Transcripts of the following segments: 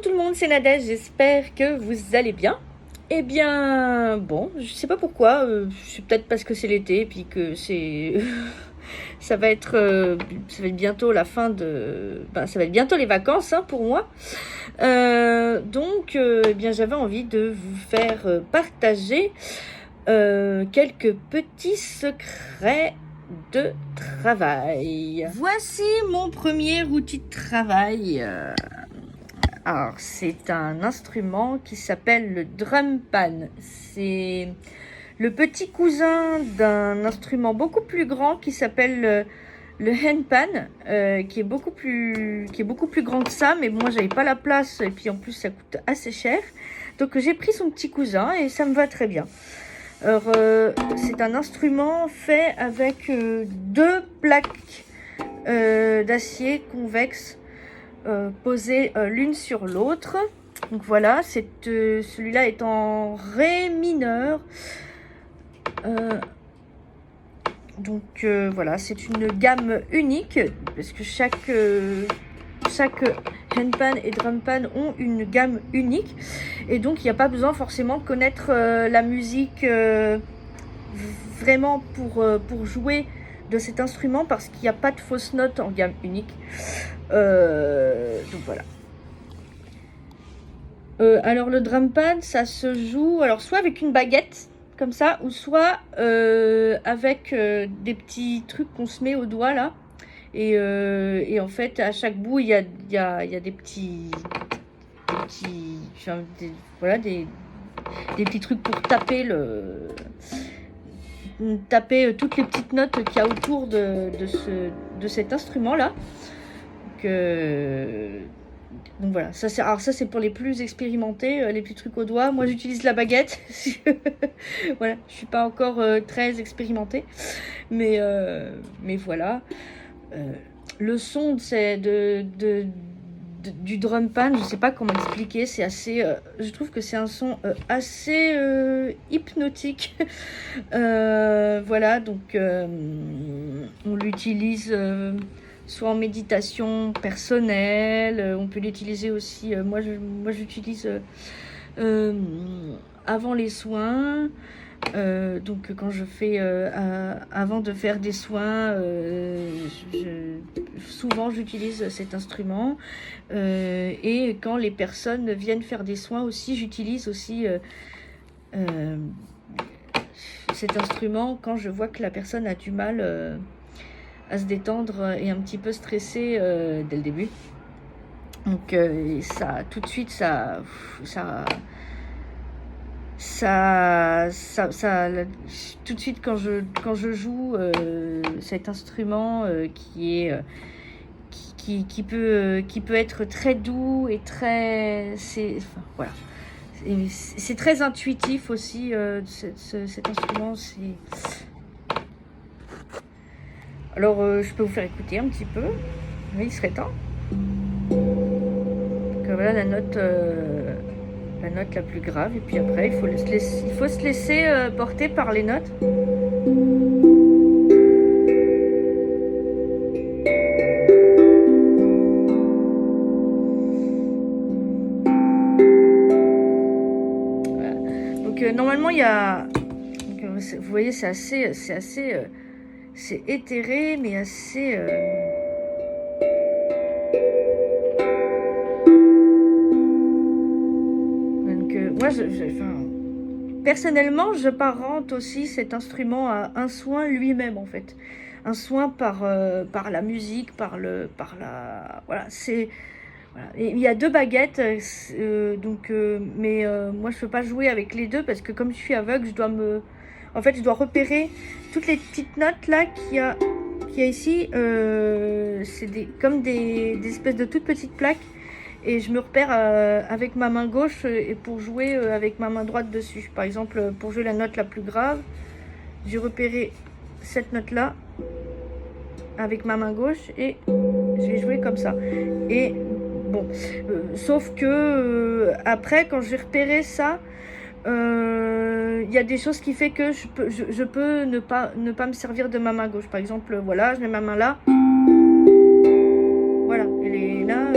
tout le monde, c'est Nadège, j'espère que vous allez bien. Eh bien, bon, je sais pas pourquoi, c'est peut-être parce que c'est l'été, puis que c'est... ça va être bientôt la fin de... Ben, ça va être bientôt les vacances hein, pour moi. Eh bien, j'avais envie de vous faire partager quelques petits secrets de travail. Voici mon premier outil de travail. Alors, c'est un instrument qui s'appelle le drum pan. C'est le petit cousin d'un instrument beaucoup plus grand qui s'appelle le handpan, qui est beaucoup plus grand que ça. Mais moi, j'avais pas la place et puis en plus, ça coûte assez cher. Donc, j'ai pris son petit cousin et ça me va très bien. Alors, c'est un instrument fait avec deux plaques d'acier convexe posées l'une sur l'autre. Donc voilà, celui-là est en ré mineur. Voilà, c'est une gamme unique parce que chaque handpan et drumpan ont une gamme unique et donc il n'y a pas besoin forcément de connaître la musique vraiment pour jouer de cet instrument parce qu'il n'y a pas de fausses notes en gamme unique. Donc voilà. Alors le drumpan, ça se joue alors soit avec une baguette comme ça, ou soit avec des petits trucs qu'on se met au doigt là. Et en fait, à chaque bout, il y a des petits voilà, des petits trucs pour taper toutes les petites notes qu'il y a autour de cet instrument là. Donc voilà, ça c'est pour les plus expérimentés, les petits trucs au doigt. Moi j'utilise la baguette. Voilà, je suis pas encore très expérimentée, mais voilà. Le son du drum pan, je sais pas comment expliquer, c'est assez, je trouve que c'est un son assez hypnotique. Voilà, donc on l'utilise soit en méditation personnelle, on peut l'utiliser aussi, moi j'utilise avant les soins. Donc quand je fais avant de faire des soins, souvent j'utilise cet instrument et quand les personnes viennent faire des soins aussi, j'utilise aussi cet instrument quand je vois que la personne a du mal à se détendre et un petit peu stressée dès le début. Donc ça tout de suite tout de suite quand je joue cet instrument qui peut être très doux et très voilà, c'est très intuitif aussi cet instrument. Alors je peux vous faire écouter un petit peu. Oui, il serait temps. Donc voilà la note la plus grave, et puis après il faut se laisser porter par les notes. Voilà. Donc normalement il y a, vous voyez, c'est assez c'est éthéré mais assez moi, personnellement, je parente aussi cet instrument à un soin lui-même, en fait. Un soin par la musique, voilà, c'est... Voilà. Et il y a deux baguettes, mais moi, je ne peux pas jouer avec les deux parce que comme je suis aveugle, je dois repérer toutes les petites notes là qu'il y a ici. C'est comme des espèces de toutes petites plaques. Et je me repère avec ma main gauche et pour jouer avec ma main droite dessus. Par exemple, pour jouer la note la plus grave, j'ai repéré cette note-là avec ma main gauche et je vais jouer comme ça. Et bon, sauf que après, quand j'ai repéré ça, y a des choses qui fait que je peux ne pas me servir de ma main gauche. Par exemple, voilà, je mets ma main là. Voilà, elle est là.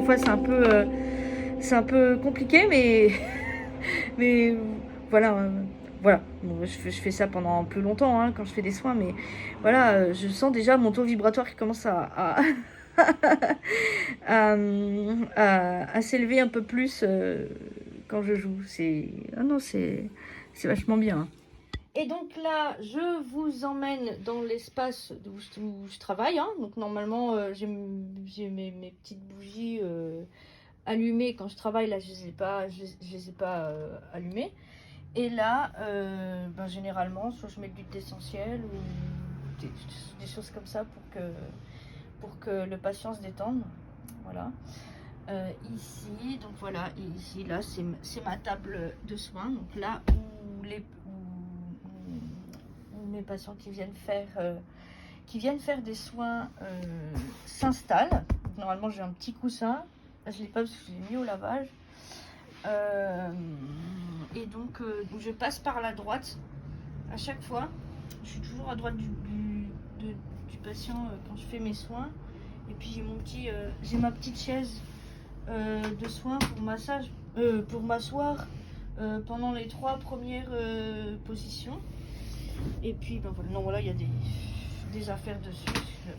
fois c'est un peu compliqué, mais mais voilà. Voilà, bon, je fais ça pendant plus longtemps hein, quand je fais des soins, mais voilà, je sens déjà mon taux vibratoire qui commence à s'élever un peu plus quand je joue. Ah non, c'est vachement bien. Hein. Et donc là, je vous emmène dans l'espace où je travaille. Hein. Donc normalement, j'ai mes petites bougies allumées quand je travaille. Là, je les ai pas allumées. Et là, généralement, soit je mets de l'huile d'essentiel ou des choses comme ça pour que le patient se détende. Voilà. Ici, donc voilà, et ici, là, c'est ma table de soins. Donc là où mes patients qui viennent faire des soins s'installent. Normalement, j'ai un petit coussin. Là, je ne l'ai pas parce que je l'ai mis au lavage. Et donc, je passe par la droite à chaque fois. Je suis toujours à droite du patient quand je fais mes soins. Et puis j'ai ma petite chaise de soins pour m'asseoir pendant les 3 premières positions. Et puis voilà, il y a des affaires dessus.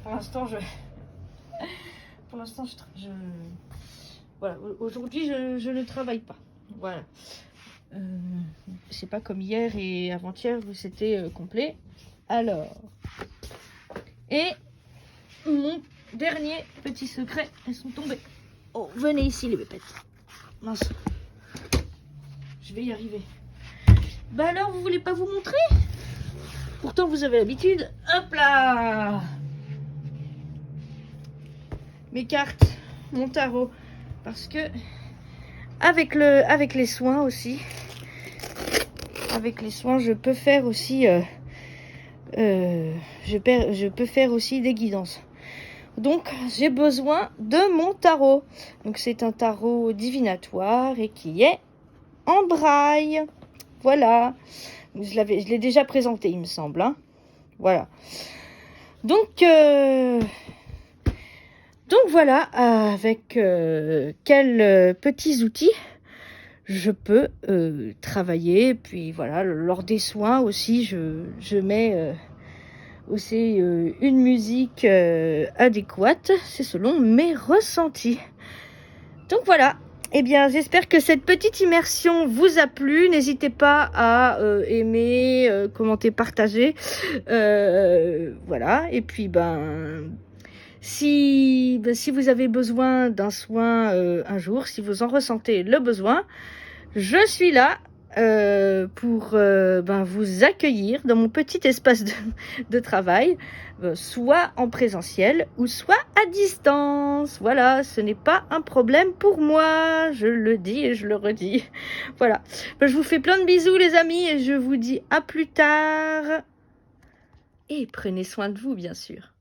Pour l'instant, voilà, aujourd'hui je ne travaille pas. Voilà. C'est pas comme hier et avant-hier où c'était complet. Alors, et mon dernier petit secret, elles sont tombées. Oh, venez ici les pépettes. Mince. Je vais y arriver. Bah alors, vous voulez pas vous montrer? Pourtant, vous avez l'habitude. Hop là! Mes cartes, mon tarot. Parce que, avec les soins aussi, je peux faire aussi, je peux faire aussi des guidances. Donc, j'ai besoin de mon tarot. Donc, c'est un tarot divinatoire et qui est en braille. Voilà. Je l'ai déjà présenté, il me semble. Hein. Voilà. Donc voilà, avec quels petits outils je peux travailler. Puis voilà, lors des soins aussi, je mets aussi une musique adéquate. C'est selon mes ressentis. Donc voilà. Eh bien, j'espère que cette petite immersion vous a plu. N'hésitez pas à aimer, commenter, partager. Voilà. Et puis, si vous avez besoin d'un soin un jour, si vous en ressentez le besoin, je suis là pour vous accueillir dans mon petit espace de travail, soit en présentiel ou soit à distance. Voilà, ce n'est pas un problème pour moi, je le dis et je le redis. Voilà, je vous fais plein de bisous les amis et je vous dis à plus tard. Et prenez soin de vous bien sûr.